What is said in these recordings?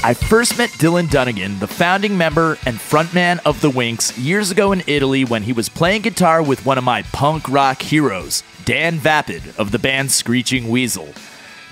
I first met Dylan Dunnigan, the founding member and frontman of the Winx, years ago in Italy when he was playing guitar with one of my punk rock heroes, Dan Vapid of the band Screeching Weasel.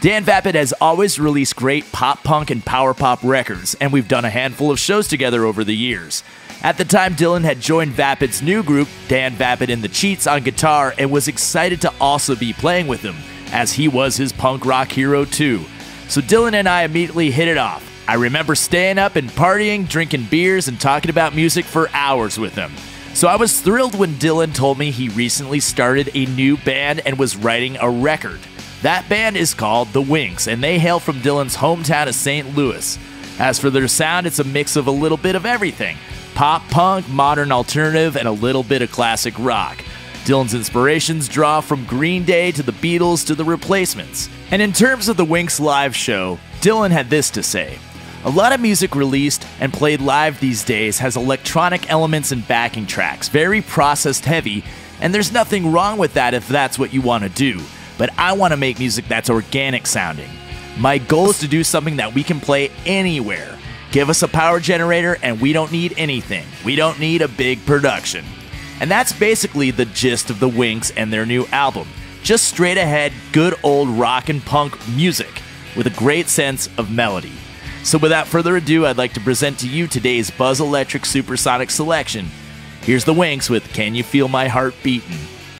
Dan Vapid has always released great pop punk and power pop records, and we've done a handful of shows together over the years. At the time, Dylan had joined Vapid's new group, Dan Vapid and the Cheats, on guitar and was excited to also be playing with him, as he was his punk rock hero too. So Dylan and I immediately hit it off. I remember staying up and partying, drinking beers, and talking about music for hours with him. So I was thrilled when Dylan told me he recently started a new band and was writing a record. That band is called The Winx, and they hail from Dylan's hometown of St. Louis. As for their sound, it's a mix of a little bit of everything. Pop punk, modern alternative, and a little bit of classic rock. Dylan's inspirations draw from Green Day to the Beatles to the Replacements. And in terms of the Winx live show, Dylan had this to say. A lot of music released and played live these days has electronic elements and backing tracks, very processed heavy, and there's nothing wrong with that if that's what you want to do. But I want to make music that's organic sounding. My goal is to do something that we can play anywhere. Give us a power generator and we don't need anything. We don't need a big production. And that's basically the gist of the Winx and their new album. Just straight ahead, good old rock and punk music with a great sense of melody. So without further ado, I'd like to present to you today's Buzz Electric Supersonic selection. Here's the Winx with Can You Feel My Heart Beatin'?